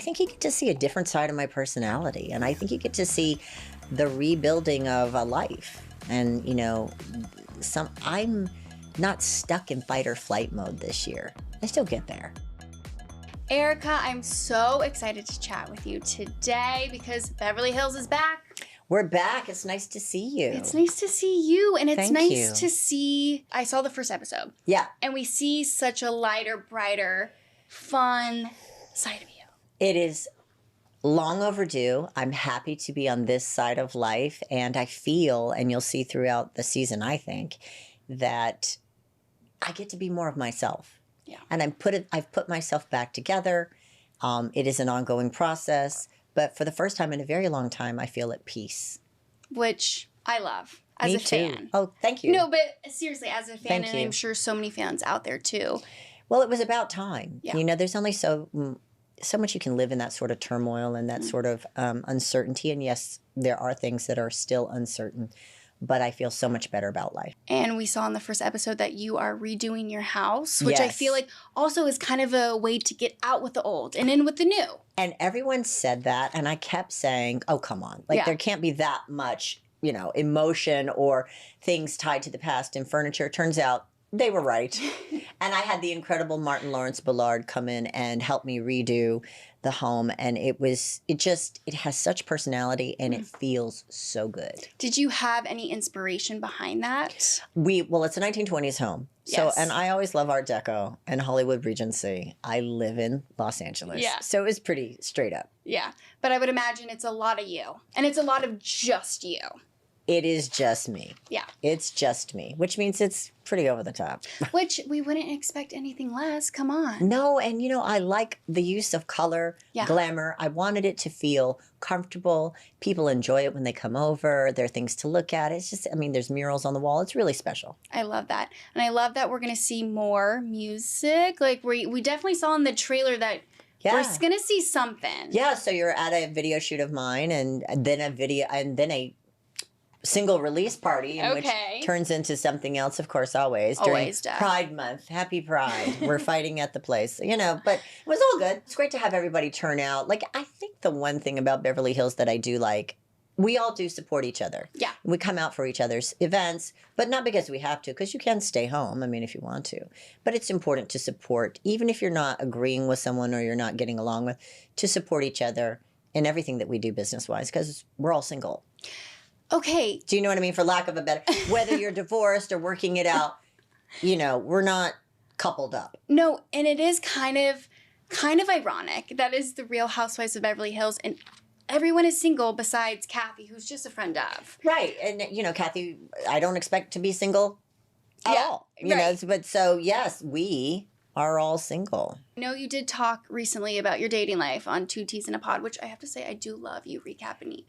think you get to see a different side of my personality, and I think you get to see the rebuilding of a life. And, you know, I'm not stuck in fight or flight mode this year. I still get there. Erika, I'm so excited to chat with you today because Beverly Hills is back. We're back. It's nice to see you. It's nice to see you. And it's Thank nice you. to see, I saw the first episode. Yeah. And we see such a lighter, brighter, fun side of you. It is long overdue. I'm happy to be on this side of life. And I feel, and you'll see throughout the season, I think, that I get to be more of myself. Yeah. And I've put myself back together. It is an ongoing process. But for the first time in a very long time, I feel at peace. Which I love as Me a too. fan. Oh, thank you. No, but seriously, as a fan, Thank and you. I'm sure so many fans out there too. Well, it was about time. Yeah. You know, there's only so much you can live in that sort of turmoil and that sort of uncertainty. And yes, there are things that are still uncertain, but I feel so much better about life. And we saw in the first episode that you are redoing your house, which I Yes. feel like also is kind of a way to get out with the old and in with the new. And everyone said that, and I kept saying, oh, come on. Like, Yeah. there can't be that much, you know, emotion or things tied to the past in furniture. Turns out they were right. And I had the incredible Martin Lawrence Ballard come in and help me redo the home. And it has such personality, and it feels so good. Did you have any inspiration behind that? Well, it's a 1920s home. So, Yes. and I always love Art Deco and Hollywood Regency. I live in Los Angeles. Yeah. So it was pretty straight up. Yeah. But I would imagine it's a lot of you. And it's a lot of just you. It is just me. Yeah. It's just me, which means it's pretty over the top. Which we wouldn't expect anything less. Come on. No, and you know, I like the use of color, Yeah. glamour. I wanted it to feel comfortable. People enjoy it when they come over. There are things to look at. It's just, I mean, there's murals on the wall. It's really special. I love that. And I love that we're going to see more music. Like we definitely saw in the trailer that we're going to see something. Yeah, so you're at a video shoot of mine and then a single release party in which turns into something else, of course, always during Pride Month. Happy Pride. We're fighting at the place, you know, but it was all good. It's great to have everybody turn out. Like, I think the one thing about Beverly Hills that I do like, we all do support each other. Yeah. We come out for each other's events, but not because we have to, because you can stay home, I mean, if you want to. But it's important to support, even if you're not agreeing with someone or you're not getting along with, to support each other in everything that we do business-wise, because we're all single. Okay. Do you know what I mean? For lack of a better, whether you're divorced or working it out, you know, we're not coupled up. No, and it is kind of ironic. That is the Real Housewives of Beverly Hills, and everyone is single besides Kathy, who's just a friend of. Right. And, you know, Kathy, I don't expect to be single at all. You know, but so, yes, we are all single. I know you did talk recently about your dating life on Two Teas in a Pod, which I have to say I do love you recapping.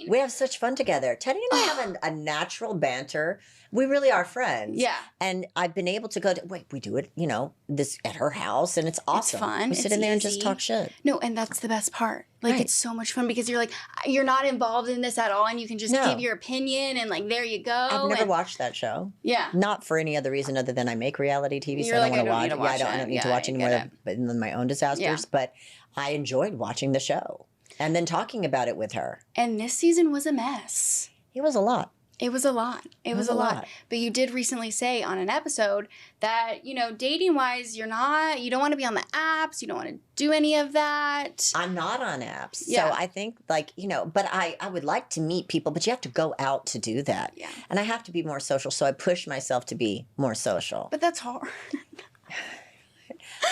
We have such fun together. Teddy and I have a natural banter. We really are friends. Yeah. And I've been able to we do it, you know, this at her house, and it's awesome. It's fun. We sit in there and just talk shit. No, and that's the best part. Like, it's so much fun because you're not involved in this at all, and you can just give your opinion, and like, there you go. I've never watched that show. Yeah. Not for any other reason other than I make reality TV, so I don't want to watch it. I don't need to watch any more than my own disasters, but I enjoyed watching the show and then talking about it with her. And this season was a mess. It was a lot. It was a lot. It was a lot. But you did recently say on an episode that, you know, dating-wise, you don't want to be on the apps. You don't want to do any of that. I'm not on apps. Yeah. So I think, like, you know, but I would like to meet people, but you have to go out to do that. Yeah. And I have to be more social, so I push myself to be more social. But that's hard.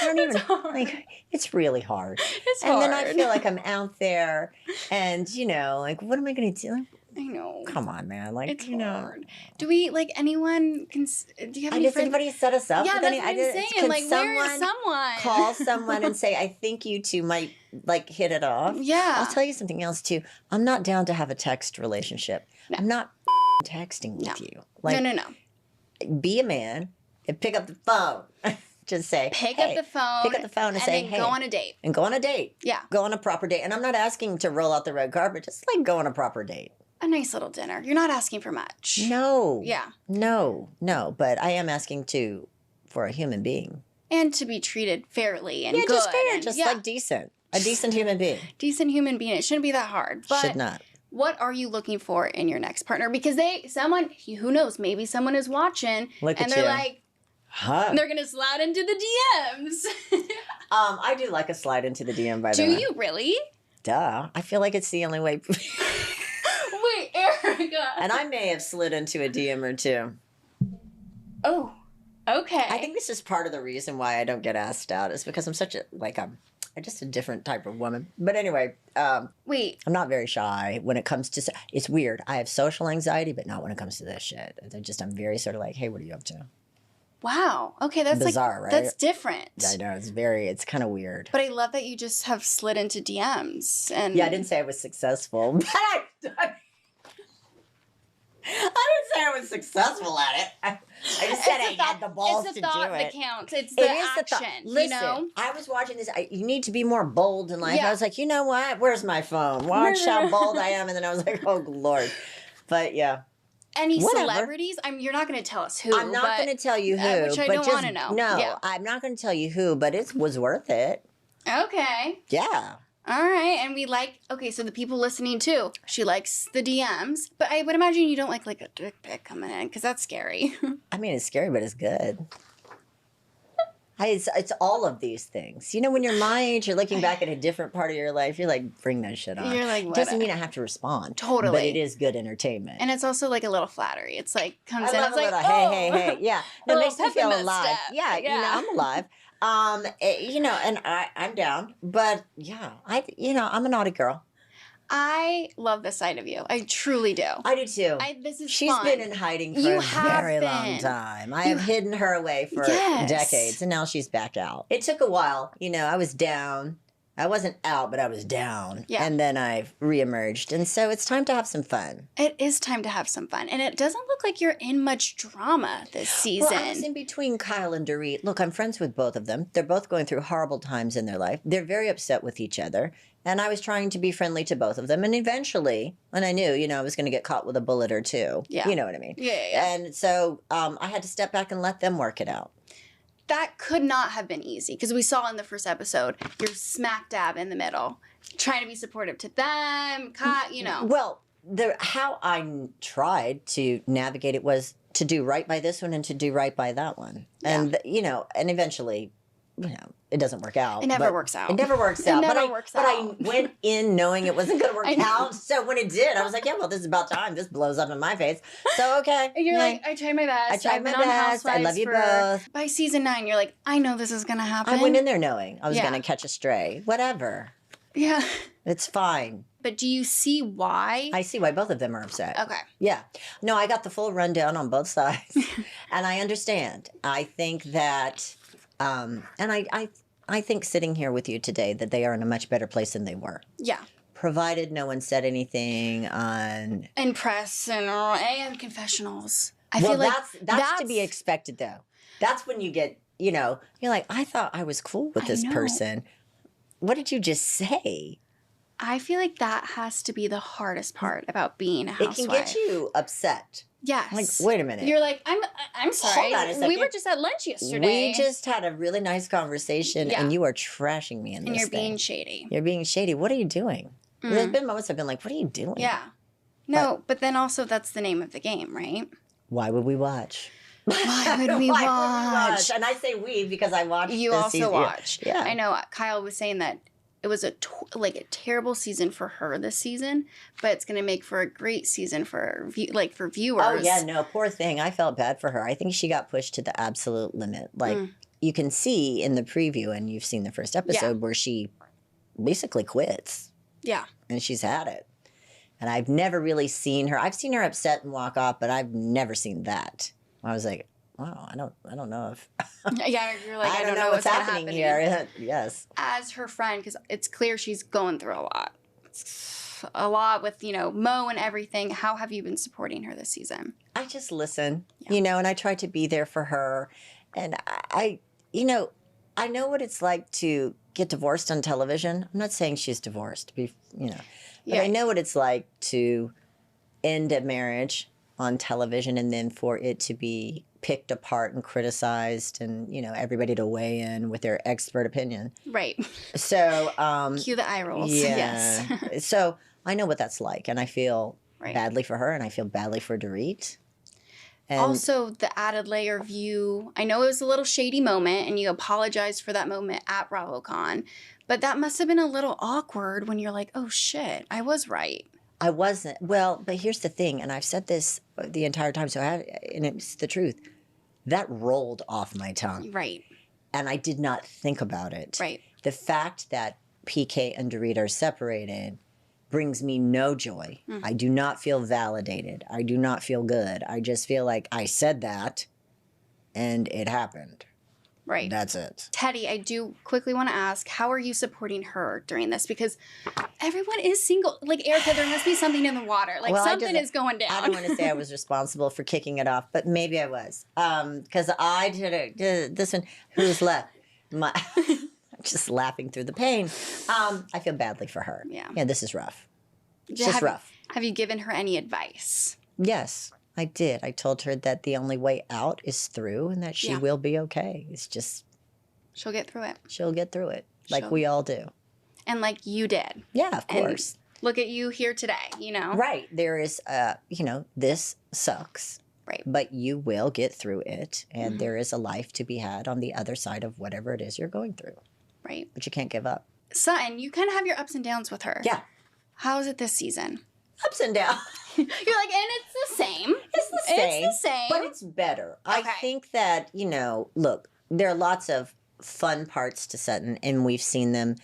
I don't even, like, it's really hard. It's and hard. then I feel like I'm out there and, you know, like, what am I going to do? I know. Come on, man. Like, It's you know. hard. Do we, like, anyone, do you have any Does friends? anybody set us up? Yeah, with that's any, what I'm saying. Can Like, where is someone? Call someone and say, I think you two might, like, hit it off. Yeah. I'll tell you something else, too. I'm not down to have a text relationship. No. I'm not texting with you. Like, no. Be a man and pick up the phone. Just say, Pick up the phone and say, hey. go on a date. And go on a date. Yeah. Go on a proper date. And I'm not asking to roll out the red carpet. Just, like, go on a proper date. A nice little dinner. You're not asking for much. No. Yeah. No. But I am asking for a human being. And to be treated fairly and good. Just fair, and, just like decent. A decent human being. Decent human being. It shouldn't be that hard. But should not. What are you looking for in your next partner? Because who knows, maybe someone is watching and they're like, they're going to slide into the DMs. I do like a slide into the DM, by the way. Do you really? Duh. I feel like it's the only way. Wait, Erika. And I may have slid into a DM or two. Oh, okay. I think this is part of the reason why I don't get asked out is because I'm such I'm just a different type of woman. But anyway, wait. I'm not very shy when it comes to, it's weird. I have social anxiety, but not when it comes to this shit. I'm very sort of like, hey, what are you up to? Wow. Okay, that's bizarre, right? That's different. I know, it's kind of weird. But I love that you just have slid into DMs. And yeah, I didn't say I was successful. But I didn't say I was successful at it. I just said I had the balls to do it. It's the thought that counts. It's the action, Listen, you know? I was watching this. You need to be more bold in life. Yeah. I was like, you know what? Where's my phone? Watch how bold I am. And then I was like, oh, Lord. But yeah. Any celebrities? You're not going to tell us who. I'm not going to tell you who. Which I don't want to know. No, yeah. I'm not going to tell you who, but it was worth it. Okay. Yeah. All right. And we so the people listening too, she likes the DMs. But I would imagine you don't like a dick pic coming in because that's scary. I mean, it's scary, but it's good. It's all of these things. You know, when you're my age, you're looking back at a different part of your life. You're like, bring that shit on. You're like, what? Doesn't mean I have to respond. Totally. But it is good entertainment. And it's also like a little flattery. It's like, comes in, it's like, hey. Yeah. No, it makes me feel alive. Yeah, you know, I'm alive. You know, and I'm down. But yeah, I'm a naughty girl. I love this side of you. I truly do. I do too. She's fun. been in hiding for a very long time. I have hidden her away for decades, and now she's back out. It took a while. You know, I was down. I wasn't out, but I was down. Yeah. And then I reemerged. And so it's time to have some fun. It is time to have some fun. And it doesn't look like you're in much drama this season. Well, I was in between Kyle and Dorit. Look, I'm friends with both of them. They're both going through horrible times in their life. They're very upset with each other. And I was trying to be friendly to both of them. And eventually, when I knew, I was going to get caught with a bullet or two. Yeah. You know what I mean? Yeah. And so I had to step back and let them work it out. That could not have been easy because we saw in the first episode, you're smack dab in the middle, trying to be supportive to them, Well, how I tried to navigate it was to do right by this one and to do right by that one. Yeah. And, and eventually, it doesn't work out. It never works out. It never works out. But I went in knowing it wasn't going to work out. So when it did, I was like, yeah, well, this is about time. This blows up in my face. So, okay. And you're like, I tried my best. I've been on Housewives. I love you both. By season 9, you're like, I know this is going to happen. I went in there knowing I was going to catch a stray. Whatever. Yeah. It's fine. But do you see why? I see why both of them are upset. Okay. Yeah. No, I got the full rundown on both sides. And I understand. I think that... and I think sitting here with you today that they are in a much better place than they were. Yeah. Provided no one said anything on... And press and confessionals. I feel like that's to be expected, though. That's when you get, you're like, I thought I was cool with this person. What did you just say? I feel like that has to be the hardest part about being a housewife. It can get you upset. Yes. Like, wait a minute. You're like, I'm sorry. Hold on a second. We were just at lunch yesterday. We just had a really nice conversation, and you are trashing me in this And you're thing. being shady. You're being shady. What are you doing? There's been moments I've been like, what are you doing? Yeah. No, but then also that's the name of the game, right? Why would we watch? Why would we watch? And I say we because I watched You also season. watch. Yeah. I know Kyle was saying that it was a terrible season for her this season, but it's going to make for a great season for viewers. Oh yeah, no, poor thing. I felt bad for her. I think she got pushed to the absolute limit. Like you can see in the preview, and you've seen the first episode where she basically quits. Yeah, and she's had it. And I've never really seen her. I've seen her upset and walk off, but I've never seen that. I was like, wow, I don't know if... Yeah, you're like, I don't know what's happening here. Yes. As her friend, because it's clear she's going through a lot. A lot with, Mo and everything. How have you been supporting her this season? I just listen, and I try to be there for her. And I know what it's like to get divorced on television. I'm not saying she's divorced, but I know what it's like to end a marriage on television and then for it to be picked apart and criticized and, you know, everybody to weigh in with their expert opinion. Right. So, cue the eye rolls. Yeah. Yes. So I know what that's like, and I feel badly for her, and I feel badly for Dorit. And also, the added layer of you, I know it was a little shady moment, and you apologized for that moment at BravoCon, but that must have been a little awkward when you're like, oh shit, I was right. I wasn't. Well, but here's the thing, and I've said this the entire time, and it's the truth. That rolled off my tongue. Right. And I did not think about it. Right. The fact that PK and Dorit are separated brings me no joy. I do not feel validated. I do not feel good. I just feel like I said that and it happened. Right. That's it. Teddy, I do quickly want to ask, how are you supporting her during this? Because everyone is single. Like, Erika, there must be something in the water. Like, something is going down. I don't want to say I was responsible for kicking it off, but maybe I was. Because I did this one. Who's left? I'm just laughing through the pain. I feel badly for her. Yeah, this is rough. It's just rough. Have you given her any advice? Yes. I did. I told her that the only way out is through and that she will be okay. It's just... She'll get through it. She'll get through it. Like we all do. And like you did. Yeah, of course. And look at you here today, you know? Right. There is, you know, this sucks. Right. But you will get through it. And there is a life to be had on the other side of whatever it is you're going through. Right. But you can't give up. Sutton, you kind of have your ups and downs with her. Yeah. How is it this season? Ups and downs. You're like, and it's the same. It's the same. It's the same. But it's better. Okay. I think that, you know, look, there are lots of fun parts to Sutton, and we've seen them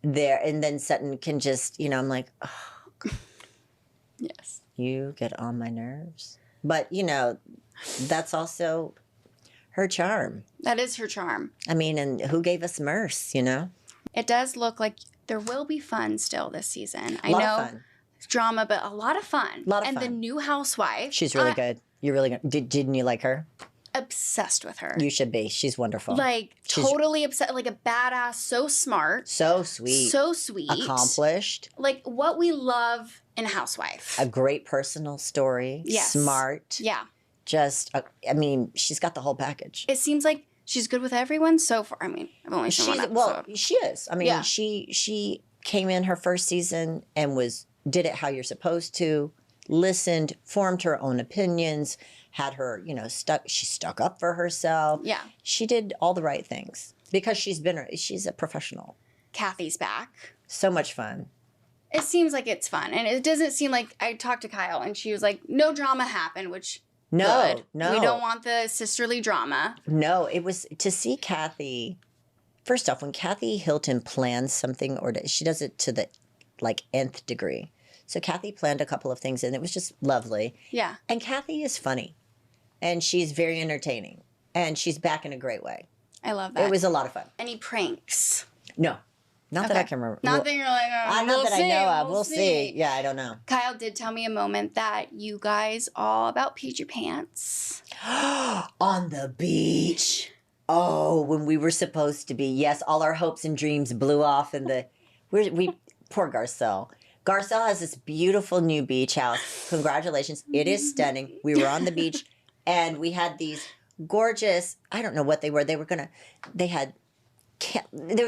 there. And then Sutton can just, you know, I'm like, oh, yes. You get on my nerves. But, you know, that's also her charm. That is her charm. I mean, and who gave us Merce, you know? It does look like there will be fun still this season. I know. Of fun. Drama, but a lot of fun. A lot of fun. fun. And the new housewife. She's really good. You're really good. Didn't you like her? Obsessed with her. You should be. She's wonderful. Like, totally obsessed. Like a badass. So smart. So sweet. So sweet. Accomplished. Like what we love in a housewife. A great personal story. Yes. Smart. Yeah. Just, I mean, she's got the whole package. It seems like she's good with everyone so far. I mean, I've only seen one episode. Well, she is. I mean, she came in her first season and did it how you're supposed to, listened, formed her own opinions, had her, you know, she stuck up for herself. Yeah. She did all the right things because she's a professional. Kathy's back. So much fun. It seems like it's fun. And it doesn't seem like, I talked to Kyle and she was like, no drama happened, which good. No. We don't want the sisterly drama. No, it was to see Kathy. First off, when Kathy Hilton plans something, she does it to the like nth degree. So Kathy planned a couple of things and it was just lovely. Yeah. And Kathy is funny and she's very entertaining and she's back in a great way. I love that. It was a lot of fun. Any pranks? No. Not that I can remember. Not that you're like, not that I know of. We'll see. Yeah, I don't know. Kyle did tell me a moment that you guys all about peed your pants. On the beach. Oh, when we were supposed to be. Yes, all our hopes and dreams blew off in the... Poor Garcelle. Garcelle has this beautiful new beach house. Congratulations. It is stunning. We were on the beach and we had these gorgeous... I don't know what they were. They were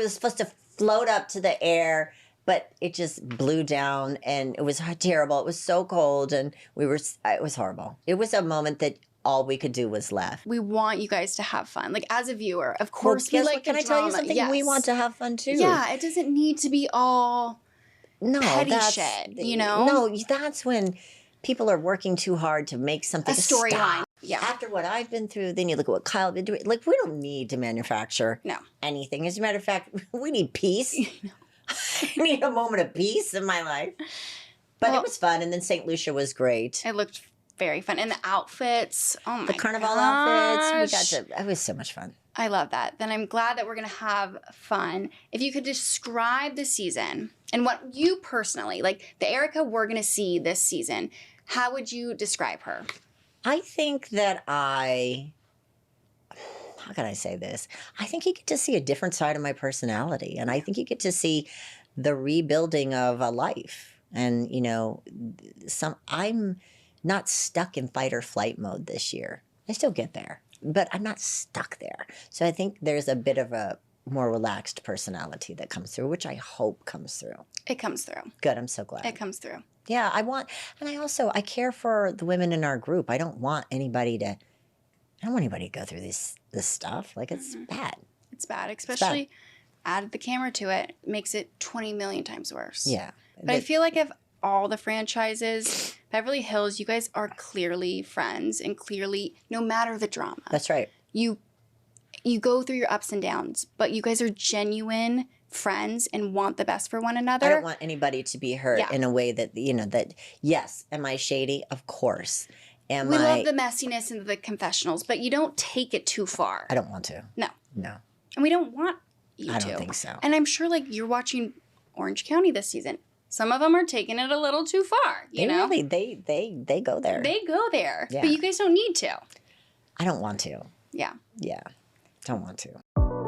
supposed to float up to the air, but it just blew down and it was terrible. It was so cold and it was horrible. It was a moment that all we could do was laugh. We want you guys to have fun. Like, as a viewer, of course, we like Can I tell you something? Yes. We want to have fun too. Yeah, it doesn't need to be all petty shit, you know? No, that's when people are working too hard to make something. A storyline. Yeah. After what I've been through, then you look at what Kyle been doing. Like, we don't need to manufacture anything. As a matter of fact, we need peace. I need a moment of peace in my life. But it was fun. And then St. Lucia was great. It looked very fun. And the outfits. Oh my god. The carnival outfits. It was so much fun. I love that. Then I'm glad that we're going to have fun. If you could describe the season and what you personally, like the Erika we're going to see this season, how would you describe her? I think that how can I say this? I think you get to see a different side of my personality. And I think you get to see the rebuilding of a life. And, you know, not stuck in fight or flight mode this year. I still get there, but I'm not stuck there. So I think there's a bit of a more relaxed personality that comes through, which I hope comes through. It comes through. Good. I'm so glad. It comes through. Yeah, I care for the women in our group. I don't want anybody to go through this stuff. Like, it's bad. It's bad, especially add the camera to it. Makes it 20 million times worse. Yeah. But I feel like if all the franchises, Beverly Hills, you guys are clearly friends and clearly, no matter the drama. That's right. You go through your ups and downs, but you guys are genuine friends and want the best for one another. I don't want anybody to be hurt in a way that, yes, am I shady? Of course. We love the messiness and the confessionals, but you don't take it too far. I don't want to. No. No. And we don't want you to. I don't think so. And I'm sure, you're watching Orange County this season. Some of them are taking it a little too far, you know? Really, they go there. They go there. Yeah. But you guys don't need to. I don't want to. Yeah. Yeah. Don't want to.